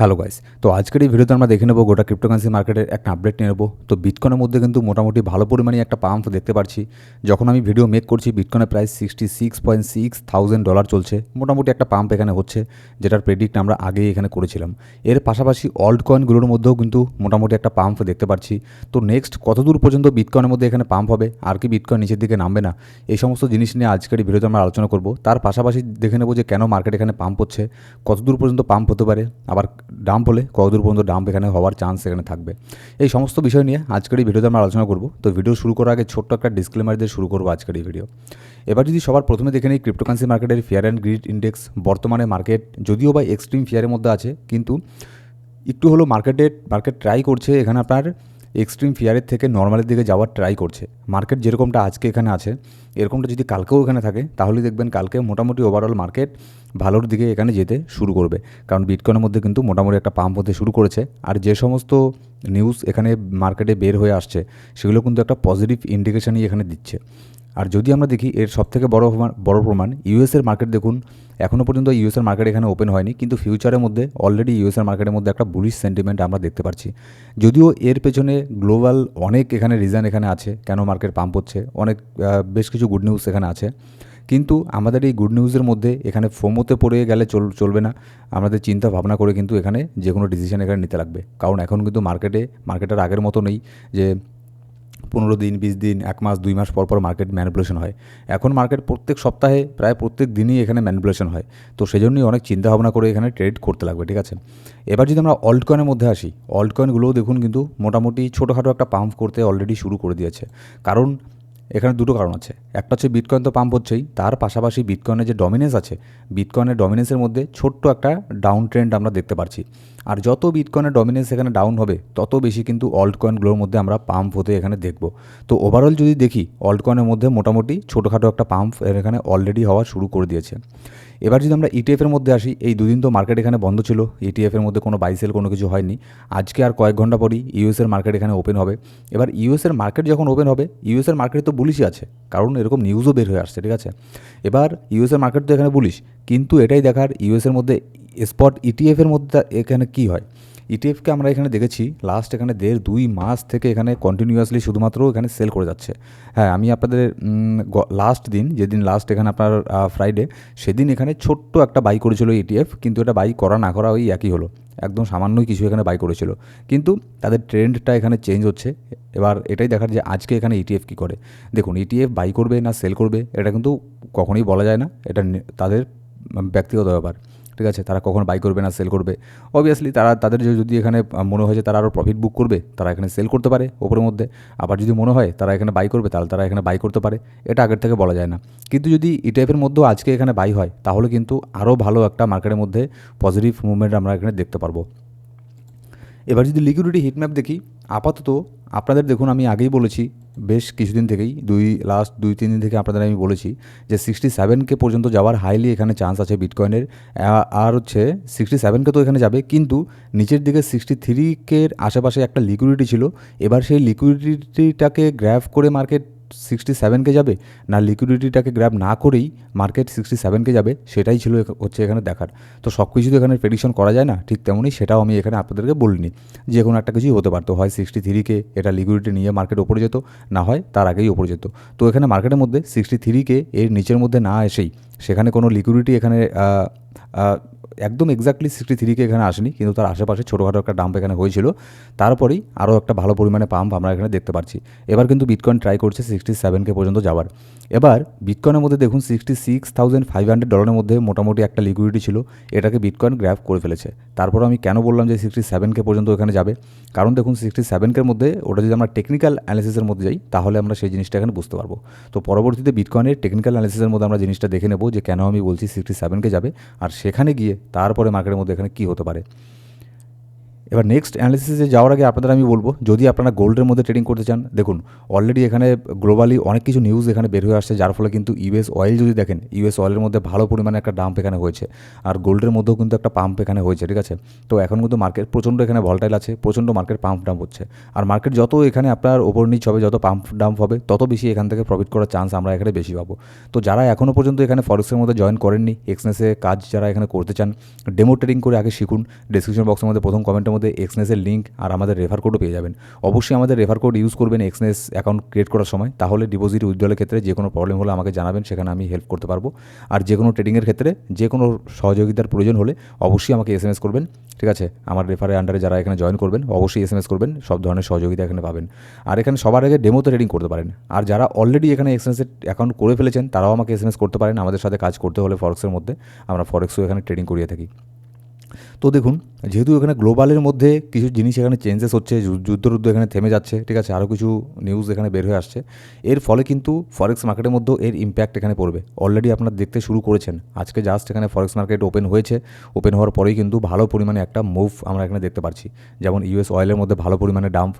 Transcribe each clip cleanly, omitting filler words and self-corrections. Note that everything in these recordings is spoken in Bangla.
Hello guys. তো আজকের এই ভিডিওতে আমরা দেখে নেব গোটা ক্রিপ্টোকারেন্সি মার্কেটের একটা আপডেট নিয়ে নেব। তো বিটকয়েনের মধ্যে কিন্তু মোটামুটি ভালো পরিমাণে একটা পাম্প দেখতে পাচ্ছি। যখন আমি ভিডিও মেক করছি বিটকয়েনের প্রাইস $66,600 চলছে। মোটামুটি একটা পাম্প এখানে হচ্ছে, যেটার প্রেডিক্ট আমরা আগেই এখানে করেছিলাম। এর পাশাপাশি অল্ট কয়েনগুলোর মধ্যেও কিন্তু মোটামুটি একটা পাম্প দেখতে পাচ্ছি। তো নেক্সট কতদূর পর্যন্ত বিটকয়েনের মধ্যে এখানে পাম্প হবে, আর কি বিটকয়েন নিচের দিকে নামবে না, এই সমস্ত জিনিস নিয়ে আজকের এই ভিডিওতে আমরা আলোচনা করব। তার পাশাপাশি দেখে নেব যে কেন মার্কেট এখানে পাম্প হচ্ছে, কতদূর পর্যন্ত পাম্প হতে পারে, আবার ডাম্প হলে কতদূর পর্যন্ত ডাম্প এখানে হওয়ার চান্স এখানে থাকবে। এই সমস্ত বিষয় নিয়ে আজকের এই ভিডিওতে আমরা আলোচনা করব। তো ভিডিও শুরু করার আগে ছোট্ট একটা ডিসক্লেমার দিয়ে শুরু করবো আজকের এই ভিডিও। এবার যদি সবার প্রথমে দেখে নিই ক্রিপ্টোকারেন্সি মার্কেটের ফিয়ার অ্যান্ড গ্রিড ইন্ডেক্স। বর্তমানে মার্কেট যদিও বা এক্সট্রিম ফিয়ারের মধ্যে আছে, কিন্তু একটু হলো মার্কেট ট্রাই করছে এখানে আপনার এক্সট্রিম ফিয়ারের থেকে নর্মালের দিকে যাওয়ার ট্রাই করছে। মার্কেট যেরকমটা আজকে এখানে আছে এরকমটা যদি কালকেও এখানে থাকে, তাহলে দেখবেন কালকে মোটামুটি ওভারঅল মার্কেট ভালোর দিকে এখানে যেতে শুরু করবে। কারণ বিটকয়েনের মধ্যে কিন্তু মোটামুটি একটা পাম্প হতে শুরু করেছে। আর যে সমস্ত নিউজ এখানে মার্কেটে বের হয়ে আসছে সেগুলো কিন্তু একটা পজিটিভ ইন্ডিকেশনই এখানে দিচ্ছে। আর যদি আমরা দেখি এর সবথেকে বড় প্রমাণ ইউএসের মার্কেট। দেখুন এখনও পর্যন্ত ইউএসের মার্কেট এখানে ওপেন হয়নি, কিন্তু ফিউচারের মধ্যে অলরেডি ইউএসের মার্কেটের মধ্যে একটা বুলিশ সেন্টিমেন্ট আমরা দেখতে পাচ্ছি। যদিও এর পেছনে গ্লোবাল অনেক এখানে রিজন এখানে আছে কেন মার্কেট পাম্প হচ্ছে, অনেক বেশ কিছু গুড নিউজ এখানে আছে। কিন্তু আমাদের এই গুড নিউজের মধ্যে এখানে ফোমোতে পড়ে গেলে চলবে না। আমাদের চিন্তা ভাবনা করে কিন্তু এখানে যে কোনো ডিসিশন এখানে নিতে লাগবে। কারণ এখন কিন্তু মার্কেটের আগের মতো নেই যে 15 দিন 20 দিন 1 মাস 2 মাস পর পর মার্কেট ম্যানিপুলেশন হয়। এখন মার্কেট প্রত্যেক সপ্তাহে প্রায় প্রত্যেক দিনই এখানে ম্যানিপুলেশন হয়। তো সেজন্যই অনেক চিন্তাভাবনা করে এখানে ট্রেড করতে লাগবে, ঠিক আছে। এবার যদি আমরা অল্ট কয়েনের মধ্যে আসি, অল্ট কয়েনগুলোও দেখুন কিন্তু মোটামুটি ছোটোখাটো একটা পাম্প করতে অলরেডি শুরু করে দিয়েছে। কারণ এখানে দুটো কারণ আছে। একটা হচ্ছে বিটকয়েন তো পাম্প হচ্ছেই, তার পাশাপাশি বিটকয়েনের যে ডমিনেন্স আছে, বিটকয়েনের ডমিনেন্সের মধ্যে ছোট্ট একটা ডাউন ট্রেন্ড আমরা দেখতে পাচ্ছি। আর যত বিটকয়েনের ডমিনেন্স এখানে ডাউন হবে তত বেশি কিন্তু অল্ট কয়েনগুলোর মধ্যে আমরা পাম্প হতে এখানে দেখব। তো ওভারঅল যদি দেখি অল্ট কয়েনের মধ্যে মোটামুটি ছোটোখাটো একটা পাম্প এখানে অলরেডি হওয়া শুরু করে দিয়েছে। এবার যদি আমরা ইটিএফের মধ্যে আসি, এই দুদিন তো মার্কেট এখানে বন্ধ ছিল, ইটিএফের মধ্যে কোনো বাইসেল কোনো কিছু হয়নি। আজকে আর কয়েক ঘন্টা পরই ইউএসের মার্কেট এখানে ওপেন হবে। এবার ইউএসের মার্কেট যখন ওপেন হবে, ইউএসের মার্কেট তো বুলিশই আছে, কারণ এরকম নিউজও বের হয়ে আসছে, ঠিক আছে। এবার ইউএসের মার্কেট তো এখানে বুলিশ, কিন্তু এটাই দেখার ইউএসের মধ্যে স্পট ইটিএফের মধ্যে এখানে কী হয়। ইটিএফকে আমরা এখানে দেখেছি লাস্ট এখানে 1.5-2 মাস থেকে এখানে কন্টিনিউয়াসলি শুধুমাত্র এখানে সেল করে যাচ্ছে। হ্যাঁ, আমি আপনাদের লাস্ট দিন যেদিন লাস্ট এখানে আপনার ফ্রাইডে, সেদিন এখানে ছোট্ট একটা বাই করেছিল ইটিএফ, কিন্তু এটা বাই করা না করা ওই একই হলো। একদম সামান্যই কিছু এখানে বাই করেছিল, কিন্তু তাদের ট্রেন্ডটা এখানে চেঞ্জ হচ্ছে। এবার এটাই দেখার যে আজকে এখানে ইটিএফ কী করে। দেখুন ইটিএফ বাই করবে না সেল করবে এটা কিন্তু কখনোই বলা যায় না, এটা তাদের ব্যক্তিগত ব্যাপার, ঠিক আছে। তারা কখন বাই করবে না সেল করবে, অবভিয়াসলি তাদের যদি এখানে মনে হয় যে তারা আরও প্রফিট বুক করবে, তারা এখানে সেল করতে পারে ওপরের মধ্যে। আবার যদি মনে হয় তারা এখানে বাই করবে, তাহলে তারা এখানে বাই করতে পারে। এটা আগের থেকে বলা যায় না। কিন্তু যদি ইটিএফের মধ্যেও আজকে এখানে বাই হয়, তাহলে কিন্তু আরও ভালো একটা মার্কেটের মধ্যে পজিটিভ মুভমেন্ট আমরা এখানে দেখতে পারবো। এবার যদি লিকুইডিটি হিটম্যাপ দেখি, আপাতত আপনাদের দেখুন আমি আগেই বলেছি বেশ কিছুদিন থেকেই, লাস্ট 2-3 দিন থেকে আপনাদের আমি বলেছি যে 67K পর্যন্ত যাওয়ার হাইলি এখানে চান্স আছে বিটকয়েনের। আর হচ্ছে 67K তো এখানে যাবে, কিন্তু নিচের দিকে 63K আশেপাশে একটা লিকুইডিটি ছিল। এবার সেই লিকুইডিটিটাকে গ্র্যাব করে মার্কেট 67K যাবে, না লিকুইডিটিটাকে গ্র্যাব না করেই মার্কেট 67K যাবে, সেটাই ছিল হচ্ছে এখানে দেখার। তো সব কিছু তো এখানে প্রেডিকশন করা যায় না, ঠিক তেমনই সেটাও আমি এখানে আপনাদেরকে বলিনি। যে কোনো একটা কিছুই হতে পারতো, হয় 63K এটা লিকুইডিটি নিয়ে মার্কেট ওপরে যেত, না হয় তার আগেই ওপরে যেত। তো এখানে মার্কেটের মধ্যে 63K এর নিচের মধ্যে না এসেই সেখানে কোনো লিকুইডিটি এখানে একদম এক্স্যাক্টলি 63K এখানে আসেনি, কিন্তু তার আশেপাশে ছোটোখাটো একটা ডাম্প এখানে হয়েছিল। তারপরেই আরও একটা ভালো পরিমাণে পাম্প আমরা এখানে দেখতে পাচ্ছি। এবার কিন্তু বিটকয়েন ট্রাই করছে 67K পর্যন্ত যাওয়ার। এবার বিটকয়েনের মধ্যে দেখুন $66,500 মধ্যে মোটামুটি একটা লিকুইডিটি ছিল, এটাকে বিটকয়েন গ্র্যাব করে ফেলেছে। তারপর আমি কেন বললাম যে 67K পর্যন্ত এখানে যাবে, কারণ দেখুন 67K মধ্যে ওটা যদি আমরা টেকনিক্যাল অ্যানালিসিসের মধ্যে যাই, তাহলে আমরা সেই জিনিসটা এখানে বুঝতে পারবো। তো পরবর্তীতে বিটকয়েনের টেকনিক্যাল অ্যানালিসিসের মধ্যে আমরা জিনিসটা দেখে নেব যে কেন আমি বলছি 67K যাবে, আর সেখানে গিয়ে তারপরে মার্কেটের মধ্যে এখানে কী হতে পারে। এবার নেক্সট অ্যানালিসিসে যাওয়ার আগে আপনাদের আমি বলবো, যদি আপনারা গোল্ডের মধ্যে ট্রেডিং করতে চান, দেখুন অলরেডি এখানে গ্লোবালি অনেক কিছু নিউজ এখানে বের হয়ে আসছে, যার ফলে কিন্তু ইউএস অয়েল যদি দেখেন, ইউএস অয়েলের মধ্যে ভালো পরিমাণে একটা ডাম্প এখানে হয়েছে, আর গোল্ডের মধ্যেও কিন্তু একটা পাম্প এখানে হয়েছে, ঠিক আছে। তো এখন কিন্তু মার্কেট প্রচণ্ড এখানে ভলটাইল আছে, প্রচণ্ড মার্কেট পাম্প ডাম্প হচ্ছে, আর মার্কেট যত এখানে আপনার ওপর নিচ হবে, যত পাম্প ডাম্প হবে, তত বেশি এখান থেকে প্রফিট করার চান্স আমরা এখানে বেশি পাবো। তো যারা এখনও পর্যন্ত এখানে ফরেক্সের মধ্যে জয়েন করেননি, এক্সনেসে কাজ যারা এখানে করতে চান, ডেমো ট্রেডিং করে আগে শিখুন। ডিসক্রিপশন বক্সের মধ্যে প্রথম কমেন্টের মধ্যে এক্সনেসের লিঙ্ক আর আমাদের রেফার কোডও পেয়ে যাবেন। অবশ্যই আমাদের রেফার কোড ইউজ করবেন এক্সনেস অ্যাকাউন্ট ক্রিয়েট করার সময়, তাহলে ডিপোজিট উইথড্রলের ক্ষেত্রে যে কোনো প্রবলেম হলে আমাকে জানাবেন, সেখানে আমি হেল্প করতে পারবো। আর যে কোনো ট্রেডিংয়ের ক্ষেত্রে যে কোনো সহযোগিতার প্রয়োজন হলে অবশ্যই আমাকে এসএমএস করবেন, ঠিক আছে। আমার রেফারের আন্ডারে যারা এখানে জয়েন করবেন অবশ্যই এসএমএস করবেন, সব ধরনের সহযোগিতা এখানে পাবেন। আর এখানে সবার আগে ডেমোতে ট্রেডিং করতে পারেন, আর যারা অলরেডি এখানে এক্সচেঞ্জের অ্যাকাউন্ট করে ফেলেছেন তারাও আমাকে এসএমএস করতে পারেন। আমাদের সাথে কাজ করতে হলে ফরেক্সের মধ্যে আমরা ফরেক্সও এখানে ট্রেডিং করিয়ে থাকি। তো দেখুন, যেহেতু এখানে গ্লোবালের মধ্যে কিছু জিনিস এখানে চেঞ্জেস হচ্ছে, যুদ্ধ এখানে থেমে যাচ্ছে, ঠিক আছে, আরও কিছু নিউজ এখানে বের হয়ে আসছে, এর ফলে কিন্তু ফরেক্স মার্কেটের মধ্যেও এর ইম্প্যাক্ট এখানে পড়বে। অলরেডি আপনারা দেখতে শুরু করেছেন, আজকে জাস্ট এখানে ফরেক্স মার্কেট ওপেন হয়েছে, ওপেন হওয়ার পরেই কিন্তু ভালো পরিমাণে একটা মুভ আমরা এখানে দেখতে পাচ্ছি। যেমন ইউএস অয়েলের মধ্যে ভালো পরিমাণে ডাম্প,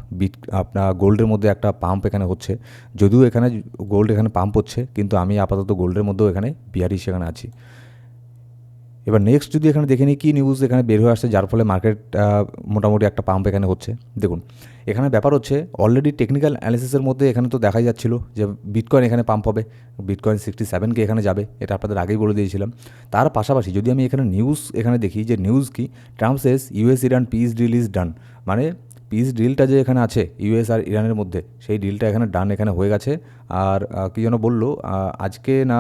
আপনার গোল্ডের মধ্যে একটা পাম্প এখানে হচ্ছে, যদিও এখানে গোল্ড এখানে পাম্প হচ্ছে, কিন্তু আমি আপাতত গোল্ডের মধ্যেও এখানে বিয়ারিশ সেখানে আছি। এবার নেক্সট যদি এখানে দেখে নিই কী নিউজ এখানে বের হয়ে আসছে, যার ফলে মার্কেট মোটামুটি একটা পাম্প এখানে হচ্ছে। দেখুন, এখানে ব্যাপার হচ্ছে অলরেডি টেকনিক্যাল অ্যানালিসিসের মধ্যে এখানে তো দেখাই যাচ্ছিল যে বিটকয়েন এখানে পাম্প হবে, বিটকয়েন 67K এখানে যাবে, এটা আপনাদের আগেই বলে দিয়েছিলাম। তার পাশাপাশি যদি আমি এখানে নিউজ এখানে দেখি, যে নিউজ কি, Trump says US Iran peace deal is done, মানে পিস ডিলটা যে এখানে আছে ইউএস আর ইরানের মধ্যে, সেই ডিলটা এখানে ডান এখানে হয়ে গেছে। আর কী যেন বললো, আজকে না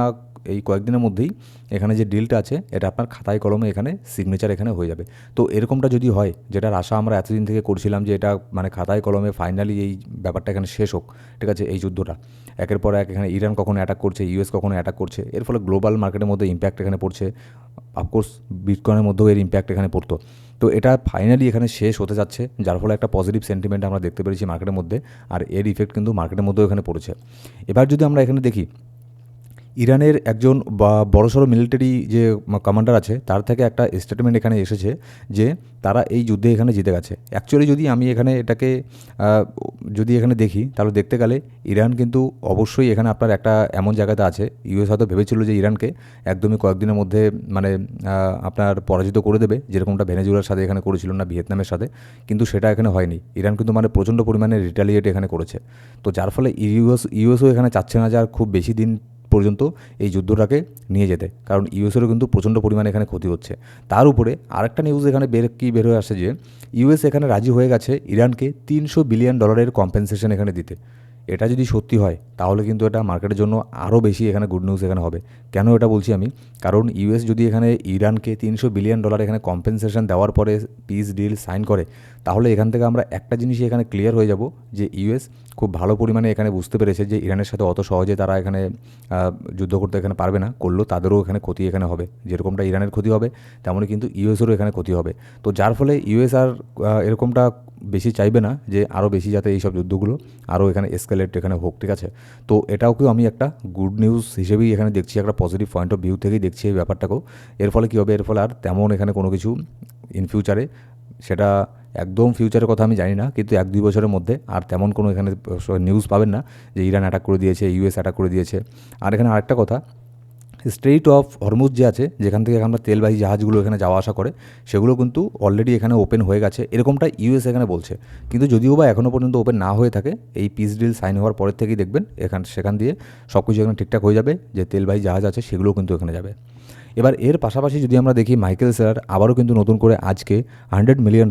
এই কয়েকদিনের মধ্যেই এখানে যে ডিলটা আছে এটা আপনার খাতায় কলমে এখানে সিগনেচার এখানে হয়ে যাবে। তো এরকমটা যদি হয়, যেটার আশা আমরা এতদিন থেকে করছিলাম, যে এটা মানে খাতায় কলমে ফাইনালি এই ব্যাপারটা এখানে শেষ হোক, ঠিক আছে, এই যুদ্ধটা একের পর এক এখানে ইরান কখনো অ্যাটাক করছে, ইউএস কখনো অ্যাটাক করছে, এর ফলে গ্লোবাল মার্কেটের মধ্যে ইম্প্যাক্ট এখানে পড়ছে। অফকোর্স বিটকয়েনের মধ্যেও এর ইম্প্যাক্ট এখানে পড়তো। তো এটা ফাইনালি এখানে শেষ হতে যাচ্ছে, যার ফলে একটা পজিটিভ সেন্টিমেন্ট আমরা দেখতে পেরেছি মার্কেটের মধ্যে, আর এর ইফেক্ট কিন্তু মার্কেটের মধ্যেও এখানে পড়েছে। এবার যদি আমরা এখানে দেখি, ইরানের একজন বড়সড় মিলিটারি যে কমান্ডার আছে, তার থেকে একটা স্টেটমেন্ট এখানে এসেছে যে তারা এই যুদ্ধে এখানে জিতে গেছে। অ্যাকচুয়ালি যদি আমি এখানে এটাকে যদি এখানে দেখি, তাহলে দেখতে গেলে ইরান কিন্তু অবশ্যই এখানে আপনার একটা এমন জায়গাতে আছে, ইউএস হয়তো ভেবেছিল যে ইরানকে একদমই কয়েকদিনের মধ্যে মানে আপনার পরাজিত করে দেবে, যেরকমটা ভেনেজুয়েলার সাথে এখানে করেছিল না ভিয়েতনামের সাথে, কিন্তু সেটা এখানে হয়নি। ইরান কিন্তু মানে প্রচণ্ড পরিমাণে রিটালিয়েট এখানে করেছে। তো যার ফলে ইউএসও এখানে চাচ্ছে না যে আর খুব বেশি দিন পর্যন্ত এই যুদ্ধটাকে নিয়ে যেতে, কারণ ইউএসেরও কিন্তু প্রচণ্ড পরিমাণে এখানে ক্ষতি হচ্ছে। তার উপরে আরেকটা নিউজ এখানে বের হয়ে আসছে যে ইউএস এখানে রাজি হয়ে গেছে ইরানকে $300 বিলিয়ন কম্পেনসেশন এখানে দিতে। এটা যদি সত্যি হয় তাহলে কিন্তু এটা মার্কেটের জন্য আরও বেশি এখানে গুড নিউজ এখানে হবে। কেন এটা বলছি আমি, কারণ ইউএস যদি এখানে ইরানকে $300 বিলিয়ন এখানে কম্পেনসেশন দেওয়ার পরে পিস ডিল সাইন করে, তাহলে এখান থেকে আমরা একটা জিনিসই এখানে ক্লিয়ার হয়ে যাব, যে ইউএস খুব ভালো পরিমাণে এখানে বুঝতে পেরেছে যে ইরানের সাথে অত সহজে তারা এখানে যুদ্ধ করতে এখানে পারবে না, করলেও তাদেরও এখানে ক্ষতি এখানে হবে। যেরকমটা ইরানের ক্ষতি হবে, তেমনই কিন্তু ইউএসেরও এখানে ক্ষতি হবে। তো যার ফলে ইউএস আর এরকমটা বেশি চাইবে না যে আরও বেশি যাতে এইসব যুদ্ধগুলো আরও এখানে এসকেলেট এখানে হোক, ঠিক আছে। তো এটাকেও আমি একটা গুড নিউজ হিসেবেই এখানে দেখছি, একটা পজিটিভ পয়েন্ট অফ ভিউ থেকেই দেখছি এই ব্যাপারটাকেও। এর ফলে কী হবে, এর ফলে আর তেমন এখানে কোনো কিছু ইন ফিউচারে, সেটা একদম ফিউচারের কথা আমি জানি না, কিন্তু 1-2 বছরের মধ্যে আর তেমন কোনো এখানে নিউজ পাবেন না যে ইরান অ্যাটাক করে দিয়েছে, ইউএস অ্যাটাক করে দিয়েছে। আর এখানে আরেকটা কথা, স্ট্রেইট অফ হরমুজ যে আছে, যেখান থেকে আমরা তেলবাহী জাহাজগুলো এখানে যাওয়া আসা করে, সেগুলো কিন্তু অলরেডি এখানে ওপেন হয়ে গেছে, এরকমটা ইউএস এখানে বলছে। কিন্তু যদিও বা এখনও পর্যন্ত ওপেন না হয়ে থাকে, এই পিস ডিল সাইন হওয়ার পরের থেকেই দেখবেন সেখান দিয়ে সব কিছু এখানে ঠিকঠাক হয়ে যাবে, যে তেলবাহী জাহাজ আছে সেগুলোও কিন্তু এখানে যাবে। এবার এর পাশাপাশি যদি আমরা দেখি, মাইকেল সেলার আবারও কিন্তু নতুন করে আজকে $100 মিলিয়ন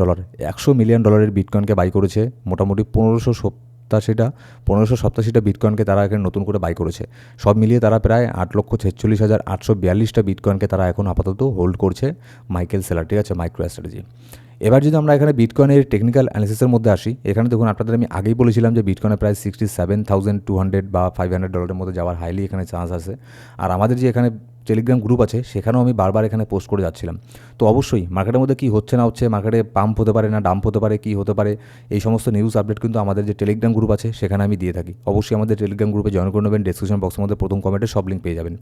$100 মিলিয়ন বিটকয়েনকে বাই করেছে। মোটামুটি 1587টা বিটকয়েনকে তারা এখানে নতুন করে বাই করেছে। সব মিলিয়ে তারা প্রায় 8,46,842টা বিটকয়েনকে তারা এখন আপাতত হোল্ড করছে মাইকেল সেলার, ঠিক আছে, মাইক্রো স্ট্র্যাটেজি। এবার যদি আমরা এখানে বিটকয়েনের টেকনিক্যাল অ্যানালিসিসের মধ্যে আসি, এখানে দেখুন আপনাদের আমি আগেই বলেছিলাম যে বিটকয়েনের প্রায় $67,200 বা $500 মধ্যে যাওয়ার হাইলি এখানে চান্স আছে। আর আমাদের যে এখানে টেলিগ্রাম গ্রুপ আছে, সেখানেও আমি বারবার এখানে পোস্ট করে যাচ্ছিলাম। তো অবশ্যই মার্কেটের মধ্যে কী হচ্ছে না হচ্ছে, মার্কেটে পাম্প হতে পারে না ডাম্প হতে পারে, কী হতে পারে, এই সমস্ত নিউজ আপডেট কিন্তু আমাদের যে টেলিগ্রাম গ্রুপ আছে সেখানে আমি দিয়ে থাকি। অবশ্যই আমাদের টেলিগ্রাম গ্রুপে জয়েন করে নেবেন, ডেসক্রিপশন বক্সের মধ্যে প্রথম কমেন্টে সব লিঙ্ক পেয়ে যাবেন।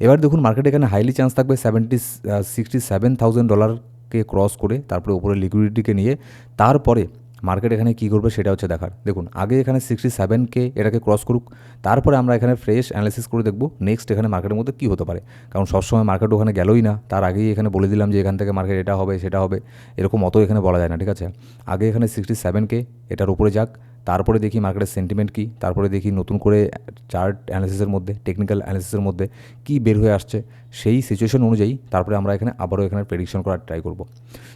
এবার দেখুন মার্কেটে এখানে হাইলি চান্স থাকবে $67,000 রেজিস্ট্যান্সকে ক্রস করে তারপরে উপরে লিকুইডিটিকে নিয়ে তারপরে মার্কেট এখানে কী করবে সেটা হচ্ছে দেখার। দেখুন আগে এখানে 67K এটাকে ক্রস করুক, তারপরে আমরা এখানে ফ্রেশ অ্যানালিসিস করে দেখব নেক্সট এখানে মার্কেটের মধ্যে কী হতে পারে। কারণ সবসময় মার্কেট ওখানে গেলই না, তার আগেই এখানে বলে দিলাম যে এখান থেকে মার্কেট এটা হবে সেটা হবে, এরকম অত এখানে বলা যায় না, ঠিক আছে। আগে এখানে 67K এটার উপরে যাক, তারপরে দেখি মার্কেটের সেন্টিমেন্ট কী, তারপরে দেখি নতুন করে চার্ট অ্যানালিসিসের মধ্যে টেকনিক্যাল অ্যানালিসিসের মধ্যে কী বের হয়ে আসছে, সেই সিচুয়েশন অনুযায়ী তারপরে আমরা এখানে আবারও এখানে প্রেডিকশন করার ট্রাই করব।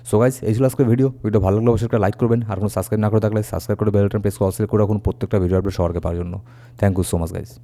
সো গাইস এই ছিল আজকের ভিডিও ভালো লাগলে অবশ্যই একটা লাইক করবেন, আর কোনো সাবস্ক্রাইব না করে থাকলে সাবস্ক্রাইব করে বেল বাটন প্রেস করে অল সিলেক্ট করে রাখুন প্রত্যেকটা ভিডিও আপডেট সবার আগে পাওয়ার জন্য। Thank you so much guys.